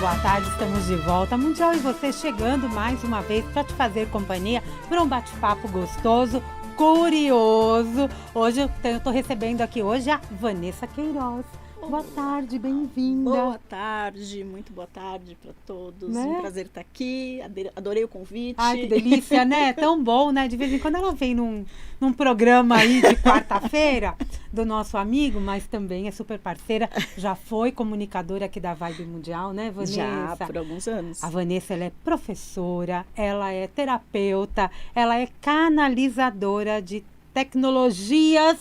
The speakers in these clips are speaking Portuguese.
boa tarde, estamos de volta. Mundial e você chegando mais uma vez para te fazer companhia por um bate-papo gostoso, curioso. Hoje eu estou recebendo aqui hoje a Vanessa Queiroz. Boa tarde, bem-vinda. Boa tarde, muito boa tarde para todos. Né? Um prazer estar aqui, adorei o convite. Ai, que delícia, né? Tão bom, né? De vez em quando ela vem num programa aí de quarta-feira do nosso amigo, mas também é super parceira. Já foi comunicadora aqui da Vibe Mundial, né, Vanessa? Já, por alguns anos. A Vanessa, ela é professora, ela é terapeuta, ela é canalizadora de tecnologias,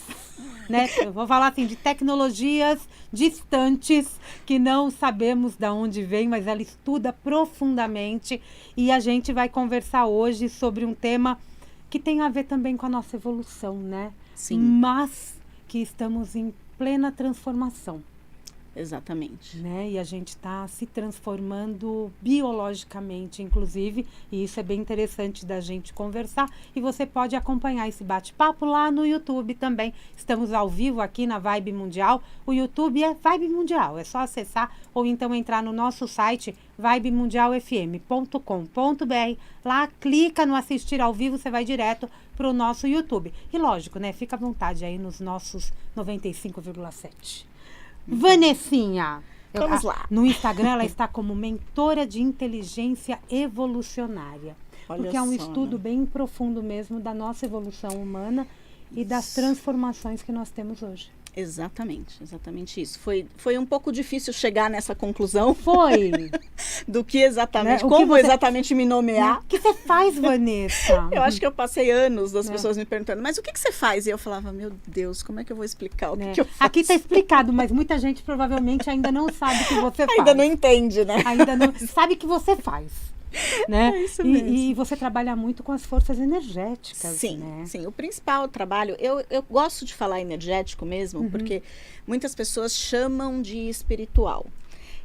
né? Eu vou falar assim, de tecnologias distantes, que não sabemos de onde vem, mas ela estuda profundamente. E a gente vai conversar hoje sobre um tema que tem a ver também com a nossa evolução, né? Sim. Mas que estamos em plena transformação. Exatamente. Né? E a gente está se transformando biologicamente, inclusive, e isso é bem interessante da gente conversar. E você pode acompanhar esse bate-papo lá no YouTube também. Estamos ao vivo aqui na Vibe Mundial. O YouTube é Vibe Mundial, é só acessar ou então entrar no nosso site vibemundialfm.com.br. Lá, clica no assistir ao vivo, você vai direto para o nosso YouTube. E lógico, né? Fica à vontade aí nos nossos 95,7. Vanessinha, Vamos lá. No Instagram ela está como mentora de inteligência evolucionária. Olha porque é um só, estudo né? bem profundo mesmo da nossa evolução humana e das transformações que nós temos hoje. Exatamente isso. Foi um pouco difícil chegar nessa conclusão. Foi. Do que exatamente, Né? como exatamente me nomear. O que você faz, Vanessa? Eu acho que eu passei anos das pessoas me perguntando, mas o que você faz? E eu falava, meu Deus, como é que eu vou explicar o que eu faço? Aqui está explicado, mas muita gente provavelmente ainda não sabe o que você faz. Ainda não entende, né? Ainda não sabe o que você faz. Né? É isso mesmo. E você trabalha muito com as forças energéticas. Sim, né? sim. O principal trabalho, eu gosto de falar energético mesmo, porque muitas pessoas chamam de espiritual.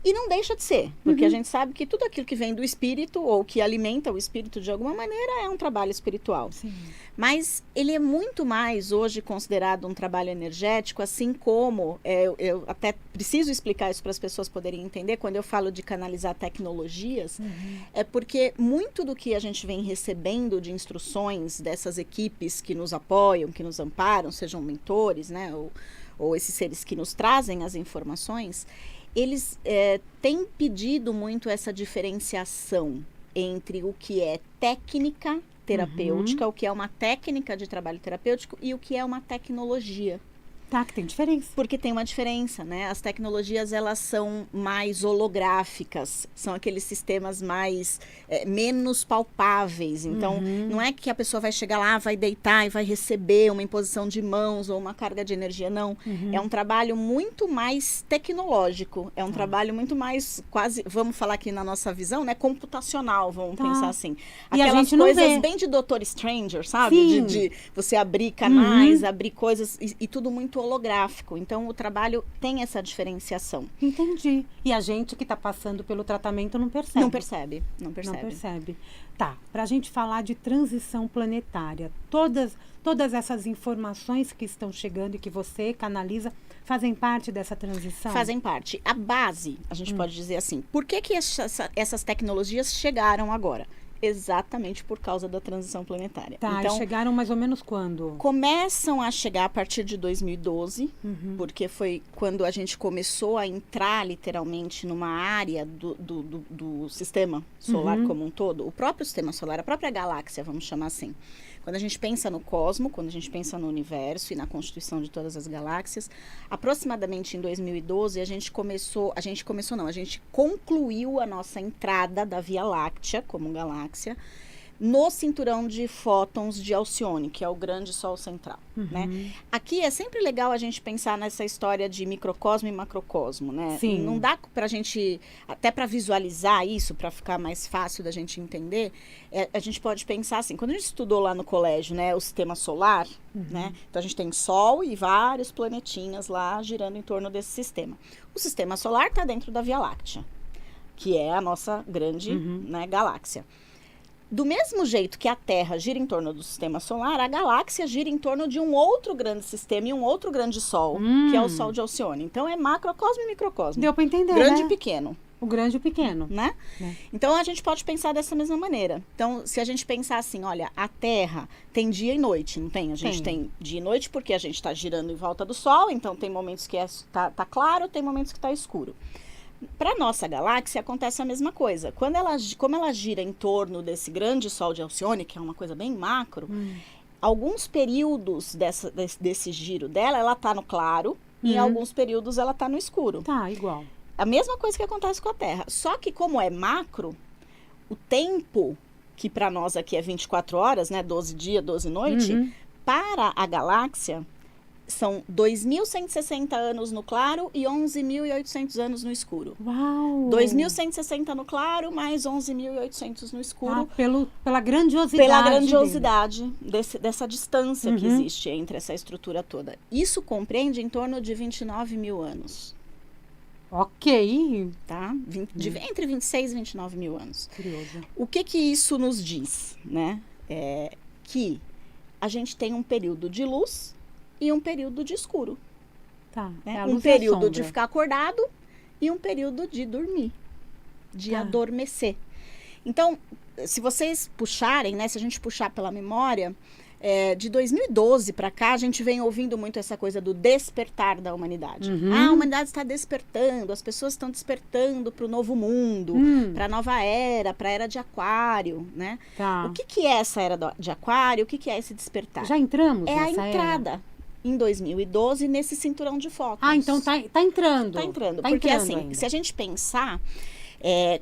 E não deixa de ser, porque a gente sabe que tudo aquilo que vem do espírito ou que alimenta o espírito de alguma maneira é um trabalho espiritual. Sim. Mas ele é muito mais hoje considerado um trabalho energético, assim como, eu até preciso explicar isso para as pessoas poderem entender, quando eu falo de canalizar tecnologias, é porque muito do que a gente vem recebendo de instruções dessas equipes que nos apoiam, que nos amparam, sejam mentores, né, ou esses seres que nos trazem as informações, eles têm pedido muito essa diferenciação entre o que é técnica terapêutica, o que é uma técnica de trabalho terapêutico e o que é uma tecnologia. Tá, que tem diferença. Porque tem uma diferença, né? As tecnologias, elas são mais holográficas, são aqueles sistemas mais, menos palpáveis. Então, não é que a pessoa vai chegar lá, vai deitar e vai receber uma imposição de mãos ou uma carga de energia, não. É um trabalho muito mais tecnológico, é um trabalho muito mais, quase, vamos falar aqui na nossa visão, né? Computacional, vamos pensar assim. E Aquelas a gente não coisas vê. bem de Dr. Stranger, sabe? Sim. De você abrir canais, abrir coisas e tudo muito holográfico. Então, o trabalho tem essa diferenciação. Entendi. E a gente que está passando pelo tratamento não percebe. Não percebe. Não percebe. Tá, para a gente falar de transição planetária, todas essas informações que estão chegando e que você canaliza, fazem parte dessa transição? Fazem parte. A base, a gente pode dizer assim, por que essas tecnologias chegaram agora? Exatamente por causa da transição planetária. Tá, então, e chegaram mais ou menos quando? Começam a chegar a partir de 2012, porque foi quando a gente começou a entrar literalmente numa área do sistema solar como um todo. O próprio sistema solar, a própria galáxia, vamos chamar assim. Quando a gente pensa no cosmo, quando a gente pensa no universo e na constituição de todas as galáxias, aproximadamente em 2012 a gente concluiu a nossa entrada da Via Láctea como galáxia no cinturão de fótons de Alcione, que é o grande Sol central, né? Aqui é sempre legal a gente pensar nessa história de microcosmo e macrocosmo, né? Sim. Não dá pra gente, até para visualizar isso, para ficar mais fácil da gente entender, a gente pode pensar assim, quando a gente estudou lá no colégio, né, o sistema solar, né? Então a gente tem Sol e vários planetinhas lá girando em torno desse sistema. O sistema solar está dentro da Via Láctea, que é a nossa grande, né, galáxia. Do mesmo jeito que a Terra gira em torno do sistema solar, a galáxia gira em torno de um outro grande sistema e um outro grande Sol, que é o Sol de Alcione. Então é macrocosmo e microcosmo. Deu para entender, grande né? e pequeno. O grande e o pequeno. Né? Então, a gente pode pensar dessa mesma maneira. Então, se a gente pensar assim, olha, a Terra tem dia e noite, não tem? A gente tem dia e noite porque a gente está girando em volta do Sol, então tem momentos que tá claro, tem momentos que está escuro. Para a nossa galáxia acontece a mesma coisa. Como ela gira em torno desse grande Sol de Alcione, que é uma coisa bem macro, alguns períodos desse giro dela, ela está no claro, e em alguns períodos ela está no escuro. Tá, igual. A mesma coisa que acontece com a Terra. Só que como é macro, o tempo, que para nós aqui é 24 horas, né? 12 dias, 12 noite, para a galáxia são 2.160 anos no claro e 11.800 anos no escuro. Uau! 2.160 no claro, mais 11.800 no escuro. Pela grandiosidade. Pela grandiosidade dessa dentância que existe entre essa estrutura toda. Isso compreende em torno de 29 mil anos. Ok. Tá? Entre 26 e 29 mil anos. Curioso. O que isso nos diz? Né? Que a gente tem um período de luz e um período de escuro. Tá. Né? Um período de ficar acordado e um período de dormir, de adormecer. Então, se vocês puxarem, né? Se a gente puxar pela memória, de 2012 para cá, a gente vem ouvindo muito essa coisa do despertar da humanidade. A humanidade está despertando, as pessoas estão despertando para o novo mundo, para a nova era, para a era de Aquário, né? Tá. O que é essa era de Aquário? O que é esse despertar? Já entramos É a nessa entrada. era? Em 2012, nesse cinturão de fótons. Ah, então tá entrando. Tá entrando. Tá Porque entrando assim, ainda. se a gente pensar,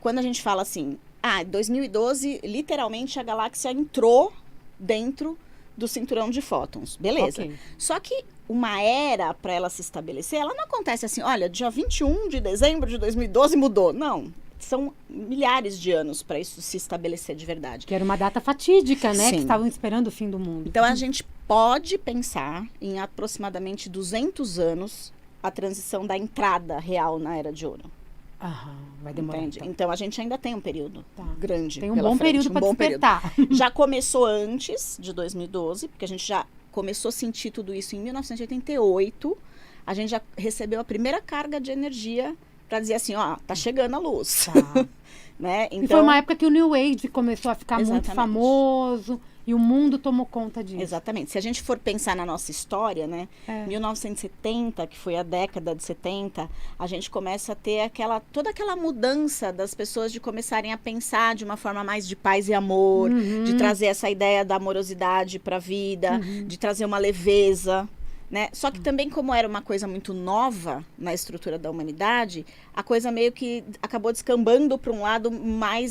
quando a gente fala assim, 2012, literalmente a galáxia entrou dentro do cinturão de fótons. Beleza. Ok. Só que uma era, para ela se estabelecer, ela não acontece assim, olha, dia 21 de dezembro de 2012 mudou. Não. São milhares de anos para isso se estabelecer de verdade. Que era uma data fatídica, né? Sim. Que estavam esperando o fim do mundo. Então, a gente pode pensar em aproximadamente 200 anos a transição da entrada real na Era de Ouro. Aham, vai demorar. Entende? Então, a gente ainda tem um período grande Tem um pela bom frente, período para despertar. Já começou antes de 2012, porque a gente já começou a sentir tudo isso em 1988. A gente já recebeu a primeira carga de energia para dizer assim, ó, tá chegando a luz. Tá. Né? Então, e foi uma época que o New Age começou a ficar muito Exatamente. famoso e o mundo tomou conta disso. Exatamente. Se a gente for pensar na nossa história, né? 1970, que foi a década de 70, a gente começa a ter toda aquela mudança das pessoas de começarem a pensar de uma forma mais de paz e amor, de trazer essa ideia da amorosidade para a vida, de trazer uma leveza. Né? Só que também, como era uma coisa muito nova na estrutura da humanidade, a coisa meio que acabou descambando para um lado mais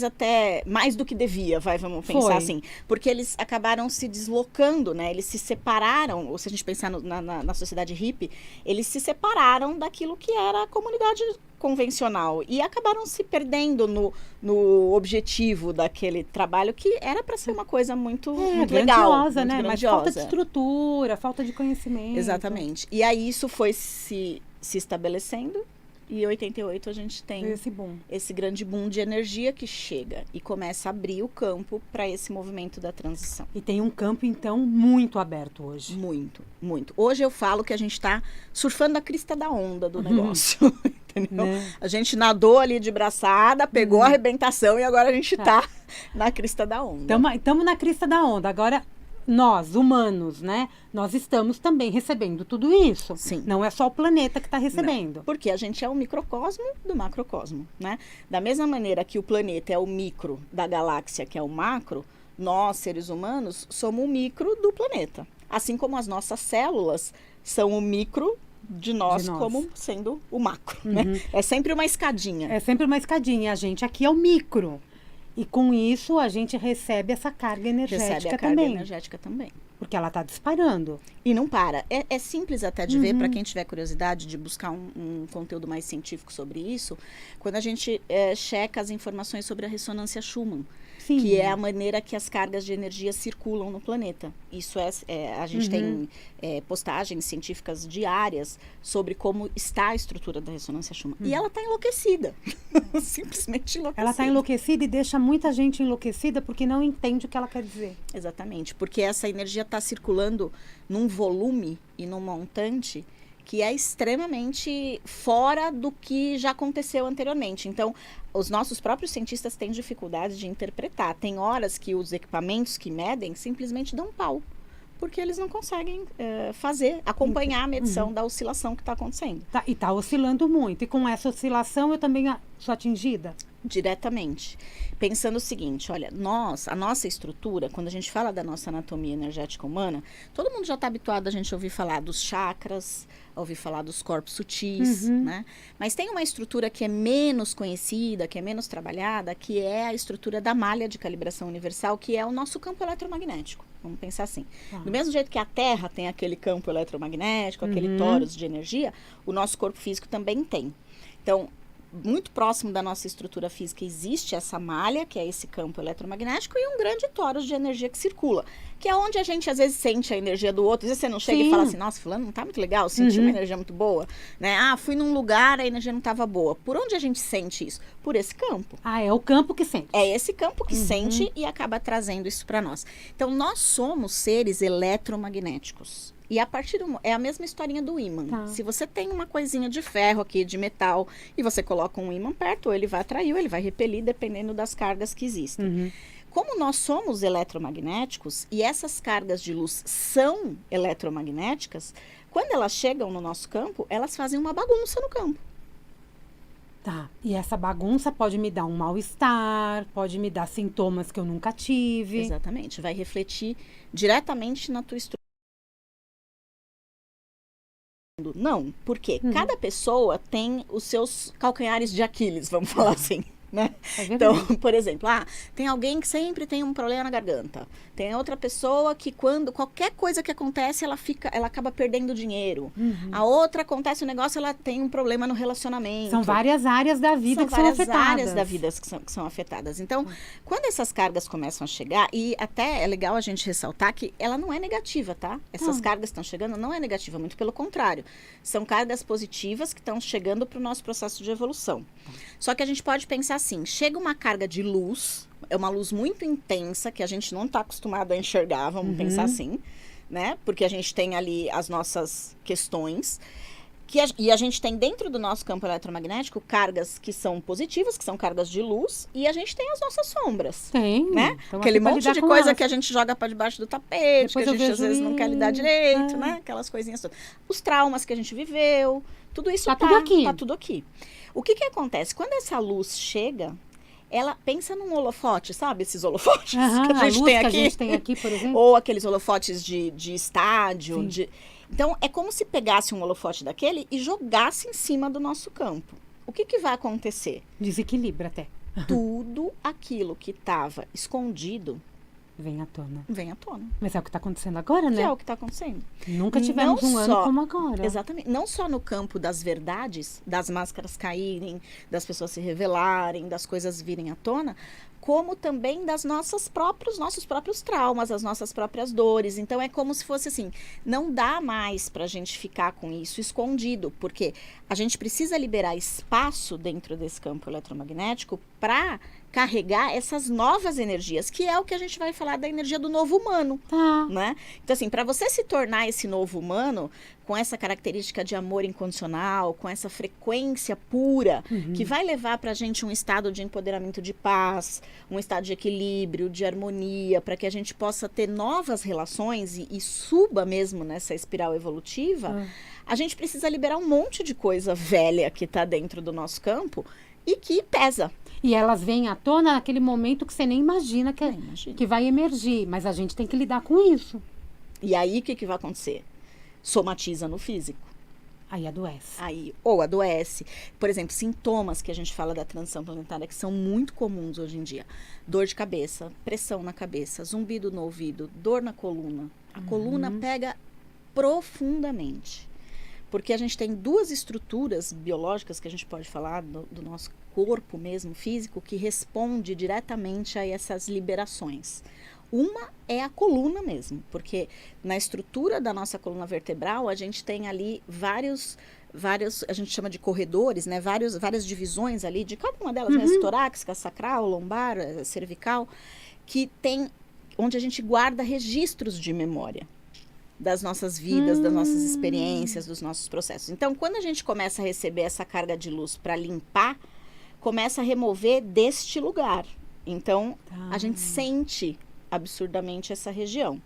do que devia, vamos pensar assim. Porque eles acabaram se deslocando, né? Eles se separaram, ou se a gente pensar na sociedade hippie, eles se separaram daquilo que era a comunidade convencional e acabaram se perdendo no objetivo daquele trabalho que era para ser uma coisa muito legal, grandiosa, né? Muito Mas grandiosa. falta de estrutura, falta de conhecimento. Exatamente. E aí isso foi se estabelecendo e em 88 a gente tem esse grande boom de energia que chega e começa a abrir o campo para esse movimento da transição. E tem um campo, então, muito aberto hoje. Muito, muito. Hoje eu falo que a gente está surfando a crista da onda do negócio. Entendeu? Né? A gente nadou ali de braçada, pegou a arrebentação e agora a gente está na crista da onda. Estamos na crista da onda. Agora, nós, humanos, né? Nós estamos também recebendo tudo isso. Sim. Não é só o planeta que está recebendo. Não, porque a gente é o microcosmo do macrocosmo, né? Da mesma maneira que o planeta é o micro da galáxia, que é o macro, nós, seres humanos, somos o micro do planeta. Assim como as nossas células são o micro de nós como sendo o macro, né? É sempre uma escadinha. É sempre uma escadinha. A gente aqui é o micro. E com isso a gente recebe essa carga energética também. Porque ela está disparando. E não para. É simples até de ver, para quem tiver curiosidade de buscar um conteúdo mais científico sobre isso, quando a gente checa as informações sobre a ressonância Schumann. Sim. Que é a maneira que as cargas de energia circulam no planeta. Isso a gente tem postagens científicas diárias sobre como está a estrutura da ressonância Schumann. E ela está enlouquecida. Simplesmente enlouquecida. Ela está enlouquecida e deixa muita gente enlouquecida porque não entende o que ela quer dizer. Exatamente. Porque essa energia está circulando num volume e num montante que é extremamente fora do que já aconteceu anteriormente. Então, os nossos próprios cientistas têm dificuldade de interpretar. Tem horas que os equipamentos que medem simplesmente dão pau, porque eles não conseguem acompanhar a medição da oscilação que está acontecendo. E está oscilando muito. E com essa oscilação eu também sou atingida? Diretamente. Pensando o seguinte, olha, a nossa estrutura, quando a gente fala da nossa anatomia energética humana, todo mundo já está habituado a gente ouvir falar dos chakras, a ouvir falar dos corpos sutis, né? Mas tem uma estrutura que é menos conhecida, que é menos trabalhada, que é a estrutura da malha de calibração universal, que é o nosso campo eletromagnético. Vamos pensar assim. Do mesmo jeito que a Terra tem aquele campo eletromagnético, aquele torus de energia, o nosso corpo físico também tem. Então, muito próximo da nossa estrutura física existe essa malha, que é esse campo eletromagnético, e um grande torus de energia que circula, que é onde a gente às vezes sente a energia do outro. Às vezes você não chega e fala assim, nossa, fulano não tá muito legal, senti uma energia muito boa, né? Fui num lugar, a energia não estava boa. Por onde a gente sente isso? Por esse campo. É o campo que sente. É esse campo que sente e acaba trazendo isso para nós. Então, nós somos seres eletromagnéticos. E a partir é a mesma historinha do ímã. Tá. Se você tem uma coisinha de ferro aqui, de metal, e você coloca um ímã perto, ou ele vai atrair, ou ele vai repelir, dependendo das cargas que existem. Como nós somos eletromagnéticos, e essas cargas de luz são eletromagnéticas, quando elas chegam no nosso campo, elas fazem uma bagunça no campo. Tá, e essa bagunça pode me dar um mal-estar, pode me dar sintomas que eu nunca tive. Exatamente, vai refletir diretamente na tua estrutura. Não, porque cada pessoa tem os seus calcanhares de Aquiles, vamos falar assim, né? Então, por exemplo, tem alguém que sempre tem um problema na garganta. Tem outra pessoa que quando qualquer coisa que acontece, ela acaba perdendo dinheiro. A outra acontece um negócio, ela tem um problema no relacionamento. São várias áreas da vida que são afetadas. São várias áreas da vida que são afetadas. Então, quando essas cargas começam a chegar, e até é legal a gente ressaltar que ela não é negativa, tá? Essas cargas estão chegando, não é negativa, muito pelo contrário. São cargas positivas que estão chegando para o nosso processo de evolução. Só que a gente pode pensar assim, chega uma carga de luz, é uma luz muito intensa, que a gente não está acostumado a enxergar, vamos pensar assim, né? Porque a gente tem ali as nossas questões, e a gente tem dentro do nosso campo eletromagnético cargas que são positivas, que são cargas de luz, e a gente tem as nossas sombras. Tem. Né? Aquele monte de coisa que a gente joga para debaixo do tapete, que a gente às vezes não quer lidar direito, né? Aquelas coisinhas todas. Os traumas que a gente viveu, tudo isso tudo aqui. Tá tudo aqui. O que acontece? Quando essa luz chega, ela pensa num holofote, sabe? Esses holofotes que a gente tem aqui, por exemplo. Ou aqueles holofotes de estádio. Então, é como se pegasse um holofote daquele e jogasse em cima do nosso campo. O que vai acontecer? Desequilibra até. Tudo aquilo que estava escondido vem à tona. Vem à tona. Mas é o que está acontecendo agora, né? Que é o que está acontecendo. Nunca tivemos um ano como agora. Exatamente. Não só no campo das verdades, das máscaras caírem, das pessoas se revelarem, das coisas virem à tona, como também nossos próprios traumas, as nossas próprias dores. Então, é como se fosse assim, não dá mais para a gente ficar com isso escondido, porque a gente precisa liberar espaço dentro desse campo eletromagnético para carregar essas novas energias, que é o que a gente vai falar da energia do novo humano, né? Então, assim, para você se tornar esse novo humano, com essa característica de amor incondicional, com essa frequência pura, que vai levar para a gente um estado de empoderamento de paz, um estado de equilíbrio, de harmonia, para que a gente possa ter novas relações e suba mesmo nessa espiral evolutiva, a gente precisa liberar um monte de coisa velha que está dentro do nosso campo e que pesa. E elas vêm à tona naquele momento que você nem imagina que vai emergir. Mas a gente tem que lidar com isso. E aí, o que vai acontecer? Somatiza no físico. Aí adoece. Ou adoece. Por exemplo, sintomas que a gente fala da transição planetária que são muito comuns hoje em dia. Dor de cabeça, pressão na cabeça, zumbido no ouvido, dor na coluna. A coluna pega profundamente. Porque a gente tem duas estruturas biológicas que a gente pode falar do nosso corpo mesmo, físico, que responde diretamente a essas liberações. Uma é a coluna mesmo, porque na estrutura da nossa coluna vertebral, a gente tem ali vários, a gente chama de corredores, né? Várias divisões ali, de cada uma delas, né? Torácica, sacral, lombar, cervical, que tem, onde a gente guarda registros de memória. das nossas vidas, das nossas experiências, dos nossos processos. Então, quando a gente começa a receber essa carga de luz para limpar, começa a remover deste lugar. Então, a gente sente absurdamente essa região.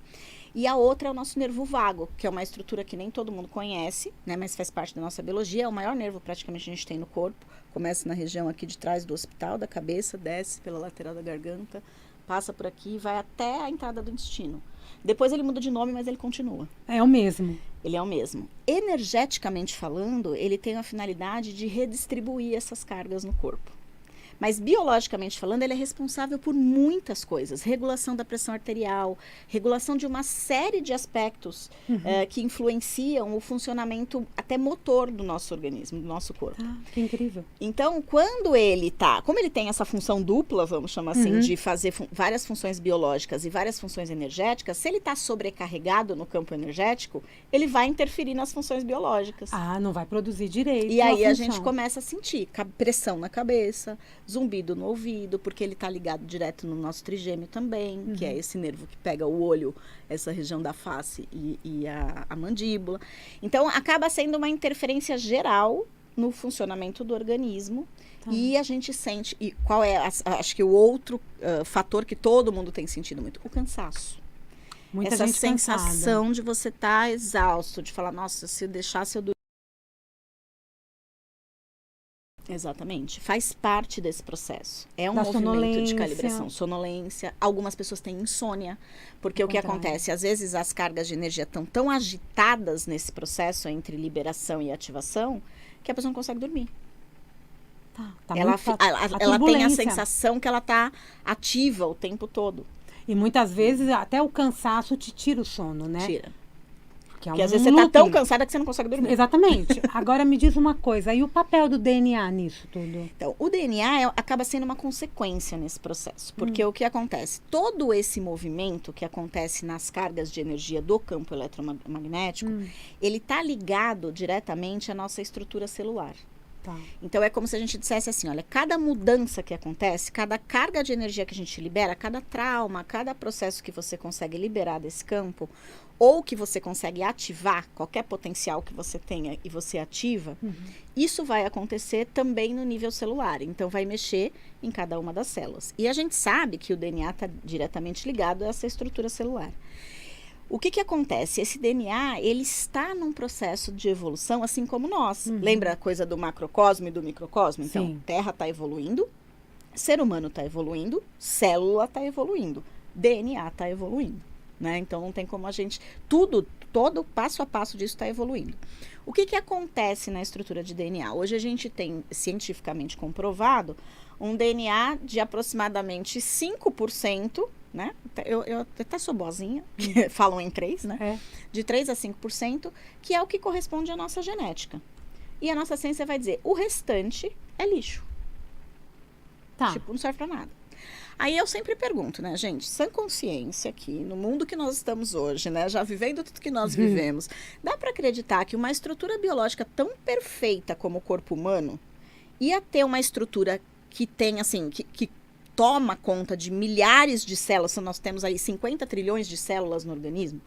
E a outra é o nosso nervo vago, que é uma estrutura que nem todo mundo conhece, né, mas faz parte da nossa biologia. É o maior nervo praticamente que a gente tem no corpo. Começa na região aqui de trás do occipital, da cabeça, desce pela lateral da garganta, passa por aqui e vai até a entrada do intestino. Depois ele muda de nome, mas ele continua. É o mesmo. Ele é o mesmo. Energeticamente falando, ele tem a finalidade de redistribuir essas cargas no corpo. Mas biologicamente falando, ele é responsável por muitas coisas. Regulação da pressão arterial, regulação de uma série de aspectos que influenciam o funcionamento até motor do nosso organismo, do nosso corpo. Que incrível. Então, quando ele tá, como ele tem essa função dupla, vamos chamar assim, de fazer várias funções biológicas e várias funções energéticas, se ele está sobrecarregado no campo energético, ele vai interferir nas funções biológicas. Não vai produzir direito. E aí a gente começa a sentir pressão na cabeça, zumbido no ouvido, porque ele está ligado direto no nosso trigêmeo também, que é esse nervo que pega o olho, essa região da face e a mandíbula. Então, acaba sendo uma interferência geral no funcionamento do organismo. E a gente sente... E qual é, acho que o outro fator que todo mundo tem sentido muito? O cansaço. Muita essa gente sensação cansada. de você estar exausto, de falar, nossa, se eu deixasse eu dormir. Exatamente. Faz parte desse processo. É um movimento de calibração. Sonolência. Algumas pessoas têm insônia. Porque o que acontece? Às vezes as cargas de energia estão tão agitadas nesse processo entre liberação e ativação que a pessoa não consegue dormir. Ela tem a sensação que ela está ativa o tempo todo. E muitas vezes até o cansaço te tira o sono, né? Tira. Porque às vezes você está tão cansada que você não consegue dormir. Exatamente. Agora me diz uma coisa, e o papel do DNA nisso tudo? Então, o DNA acaba sendo uma consequência nesse processo. Porque o que acontece? Todo esse movimento que acontece nas cargas de energia do campo eletromagnético, ele está ligado diretamente à nossa estrutura celular. Então, é como se a gente dissesse assim, olha, cada mudança que acontece, cada carga de energia que a gente libera, cada trauma, cada processo que você consegue liberar desse campo, ou que você consegue ativar, qualquer potencial que você tenha e você ativa, isso vai acontecer também no nível celular. Então, vai mexer em cada uma das células. E a gente sabe que o DNA está diretamente ligado a essa estrutura celular. O que acontece? Esse DNA, ele está num processo de evolução, assim como nós. Lembra a coisa do macrocosmo e do microcosmo? Então, Sim. Terra está evoluindo, ser humano está evoluindo, célula está evoluindo, DNA está evoluindo. Né? Então, não tem como a gente... todo passo a passo disso está evoluindo. O que acontece na estrutura de DNA? Hoje a gente tem, cientificamente comprovado, um DNA de aproximadamente 5%, né? Eu até sou boazinha, que falam em 3, né? De 3 a 5%, que é o que corresponde à nossa genética. E a nossa ciência vai dizer, o restante é lixo. Tipo, não serve pra nada. Aí eu sempre pergunto, né, gente, sã consciência aqui, no mundo que nós estamos hoje, né, já vivendo tudo que nós vivemos, dá para acreditar que uma estrutura biológica tão perfeita como o corpo humano ia ter uma estrutura que tem, assim, que toma conta de milhares de células, nós temos aí 50 trilhões de células no organismo?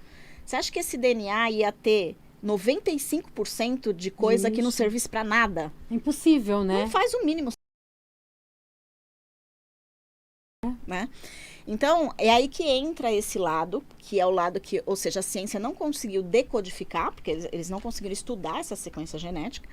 Você acha que esse DNA ia ter 95% de coisa que não servisse para nada? Impossível, né? Não faz o mínimo. Né? Então, é aí que entra esse lado, que é o lado que, ou seja, a ciência não conseguiu decodificar, porque eles não conseguiram estudar essa sequência genética,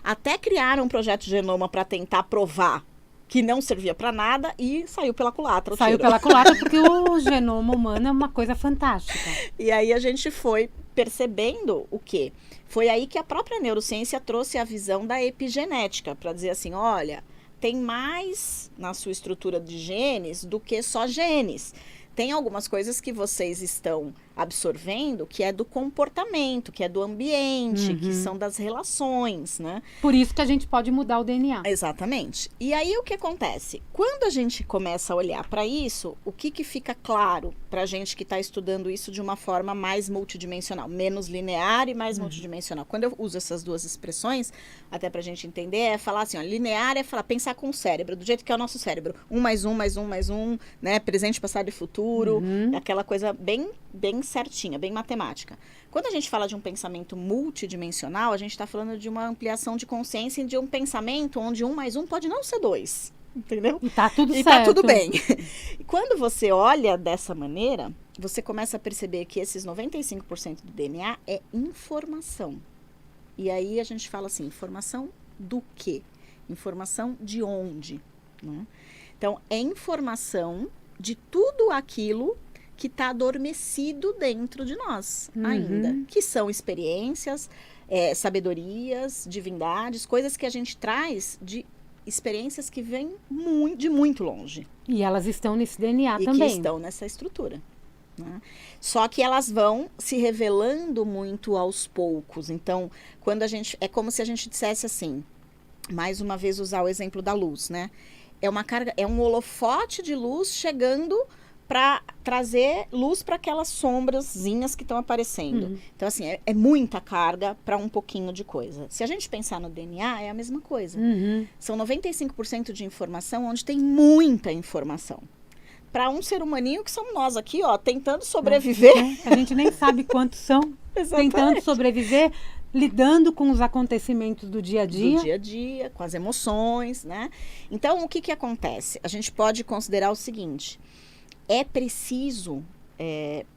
até criaram um projeto Genoma para tentar provar que não servia para nada e saiu pela culatra. Saiu pela culatra porque o genoma humano é uma coisa fantástica. E aí a gente foi percebendo o quê? Foi aí que a própria neurociência trouxe a visão da epigenética, para dizer assim, olha, tem mais na sua estrutura de genes do que só genes. Tem algumas coisas que vocês estão absorvendo que é do comportamento, que é do ambiente, que são das relações, né? Por isso que a gente pode mudar o DNA. Exatamente. E aí o que acontece? Quando a gente começa a olhar para isso, o que fica claro para a gente que está estudando isso de uma forma mais multidimensional, menos linear e mais multidimensional? Quando eu uso essas duas expressões, até para a gente entender, é falar assim, ó, linear é falar, pensar com o cérebro, do jeito que é o nosso cérebro. 1 mais 1 mais 1 mais 1, né? Presente, passado e futuro, aquela coisa bem bem certinha, bem matemática. Quando a gente fala de um pensamento multidimensional, a gente está falando de uma ampliação de consciência e de um pensamento onde 1 mais 1 pode não ser 2. Entendeu? E tá tudo certo. E tá tudo bem. E quando você olha dessa maneira, você começa a perceber que esses 95% do DNA é informação. E aí a gente fala assim, informação do quê? Informação de onde? Né? Então, é informação de tudo aquilo que está adormecido dentro de nós ainda. Que são experiências, sabedorias, divindades, coisas que a gente traz de experiências que vêm de muito longe. E elas estão nesse DNA e também. Que estão nessa estrutura. Né? Só que elas vão se revelando muito aos poucos. Então, quando a gente... É como se a gente dissesse assim, mais uma vez usar o exemplo da luz, né? É uma carga, é um holofote de luz chegando para trazer luz para aquelas sombrazinhas que estão aparecendo. Então, assim, é muita carga para um pouquinho de coisa. Se a gente pensar no DNA, é a mesma coisa. São 95% de informação onde tem muita informação. Para um ser humaninho que somos nós aqui, ó, tentando sobreviver. A gente nem sabe quantos são. Exatamente. Tentando sobreviver, lidando com os acontecimentos do dia a dia. Do dia a dia, com as emoções, né? Então, o que acontece? A gente pode considerar o seguinte, é preciso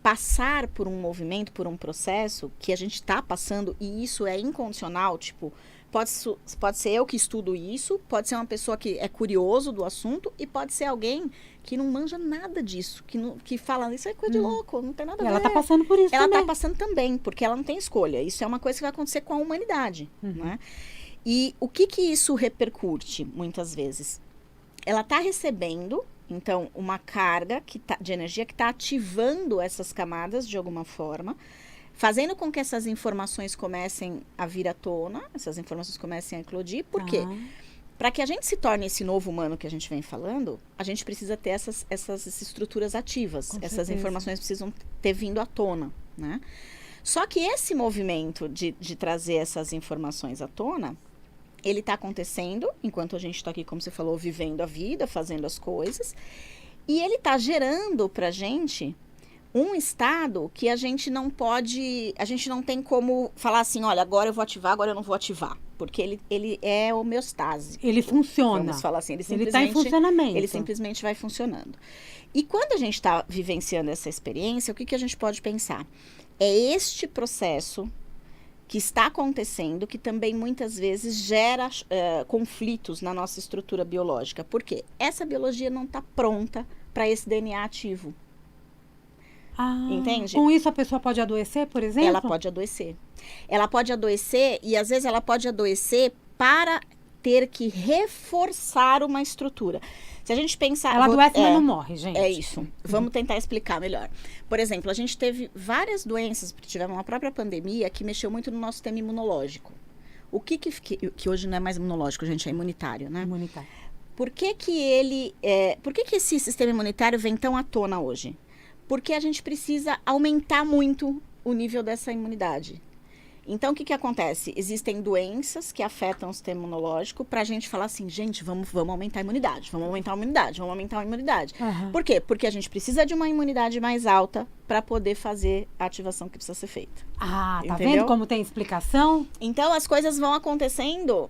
passar por um movimento, por um processo que a gente está passando, e isso é incondicional, tipo, pode ser eu que estudo isso, pode ser uma pessoa que é curioso do assunto, e pode ser alguém que não manja nada disso, que fala, isso é coisa de louco, não tem nada a ver. Ela está passando por isso também. Ela está passando também, porque ela não tem escolha. Isso é uma coisa que vai acontecer com a humanidade, né? E o que isso repercute, muitas vezes? Ela está recebendo, então, uma carga de energia que está ativando essas camadas de alguma forma, fazendo com que essas informações comecem a vir à tona, essas informações comecem a eclodir. Por quê? Para que a gente se torne esse novo humano que a gente vem falando, a gente precisa ter essas estruturas ativas. Essas informações precisam ter vindo à tona, né? Só que esse movimento de trazer essas informações à tona, ele está acontecendo enquanto a gente está aqui, como você falou, vivendo a vida, fazendo as coisas. E ele está gerando para a gente um estado que a gente não tem como falar assim, olha, agora eu vou ativar, agora eu não vou ativar. Porque ele é homeostase. Ele funciona. Vamos falar assim, ele está em funcionamento. Ele simplesmente vai funcionando. E quando a gente está vivenciando essa experiência, o que a gente pode pensar? É este processo que está acontecendo, que também muitas vezes gera conflitos na nossa estrutura biológica. Por quê? Essa biologia não está pronta para esse DNA ativo. Entende? Com isso a pessoa pode adoecer, por exemplo? Ela pode adoecer. Ela pode adoecer e às vezes ela pode adoecer para ter que reforçar uma estrutura. Se a gente pensar... Ela adoece, mas não morre, gente. É isso. Vamos tentar explicar melhor. Por exemplo, a gente teve várias doenças, porque tivemos uma própria pandemia que mexeu muito no nosso sistema imunológico. O que hoje não é mais imunológico, gente, é imunitário, né? Imunitário. Por que esse sistema imunitário vem tão à tona hoje? Porque a gente precisa aumentar muito o nível dessa imunidade. Então, o que acontece? Existem doenças que afetam o sistema imunológico para a gente falar assim, gente, vamos aumentar a imunidade, vamos aumentar a imunidade, vamos aumentar a imunidade. Por quê? Porque a gente precisa de uma imunidade mais alta para poder fazer a ativação que precisa ser feita. Tá vendo como tem explicação? Então, as coisas vão acontecendo...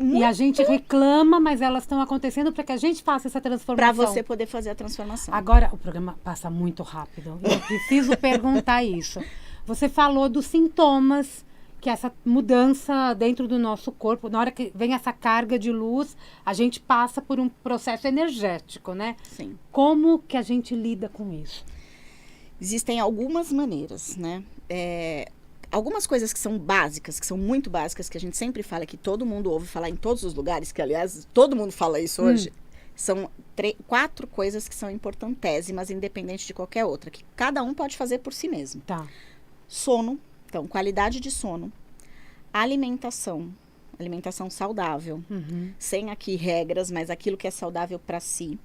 E a gente reclama, mas elas estão acontecendo para que a gente faça essa transformação. Para você poder fazer a transformação. Agora, o programa passa muito rápido. Eu preciso perguntar isso. Você falou dos sintomas, que essa mudança dentro do nosso corpo, na hora que vem essa carga de luz, a gente passa por um processo energético, né? Sim. Como que a gente lida com isso? Existem algumas maneiras, né? Algumas coisas que são básicas, que são muito básicas, que a gente sempre fala, que todo mundo ouve falar em todos os lugares, que aliás, todo mundo fala isso hoje, são 4 coisas que são importantésimas, independente de qualquer outra, que cada um pode fazer por si mesmo. Tá. Sono, então, qualidade de sono, alimentação saudável, sem aqui regras, mas aquilo que é saudável para si.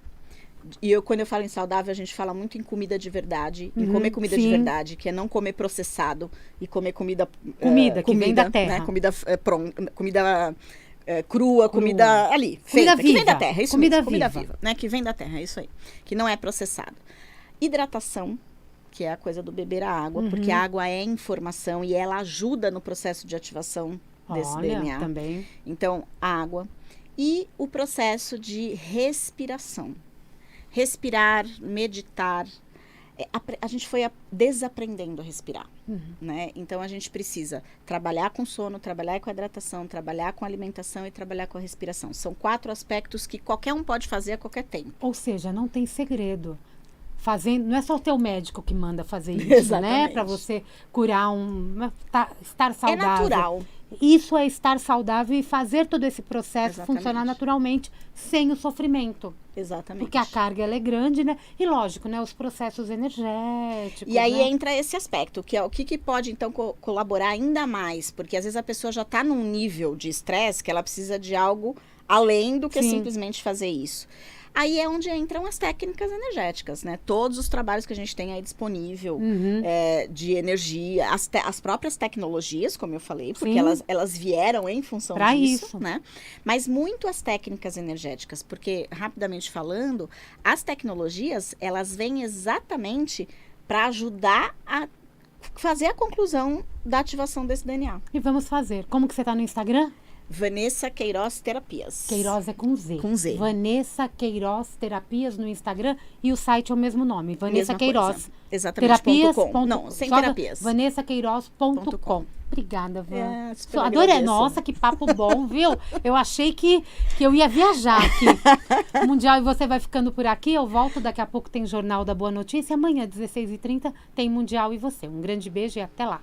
E quando eu falo em saudável, a gente fala muito em comida de verdade, em comer comida de verdade, que é não comer processado e comer comida que vem da terra. Né? Comida crua, comida ali, feita, que vem da terra, isso comida mesmo, viva. Comida viva, né? Que vem da terra, isso aí, que não é processado. Hidratação, que é a coisa do beber a água, porque a água é informação e ela ajuda no processo de ativação desse DNA. Também. Então, água. E o processo de respiração. Respirar, meditar. A gente foi desaprendendo a respirar, né? Então, a gente precisa trabalhar com sono, trabalhar com hidratação, trabalhar com alimentação e trabalhar com a respiração. São 4 aspectos que qualquer um pode fazer a qualquer tempo. Ou seja, não tem segredo. Não é só o teu médico que manda fazer isso, né? Para você curar estar saudável. É natural. Isso é estar saudável e fazer todo esse processo Exatamente. funcionar naturalmente, sem o sofrimento. Exatamente. Porque a carga ela é grande, né? E lógico, né? Os processos energéticos. E aí né? entra esse aspecto, que é o que pode, então, colaborar ainda mais. Porque às vezes a pessoa já está num nível de estresse que ela precisa de algo além do que simplesmente fazer isso. Aí é onde entram as técnicas energéticas, né? Todos os trabalhos que a gente tem aí disponível de energia, as próprias tecnologias, como eu falei, porque elas vieram em função disso, né? Mas muito as técnicas energéticas, porque, rapidamente falando, as tecnologias, elas vêm exatamente para ajudar a fazer a conclusão da ativação desse DNA. E vamos fazer. Como que você está no Instagram? Vanessa Queiroz Terapias. Queiroz é com Z. Com Z. Vanessa Queiroz Terapias no Instagram e o site é o mesmo nome. Vanessa Mesma Queiroz. coisa. Exatamente. Terapias. Não, sem terapias. VanessaQueiroz.com. Obrigada, Van. Adorei. Nossa, que papo bom, viu? Eu achei que eu ia viajar aqui. Mundial, e você vai ficando por aqui. Eu volto daqui a pouco, tem Jornal da Boa Notícia. Amanhã, 16h30, tem Mundial e você. Um grande beijo e até lá.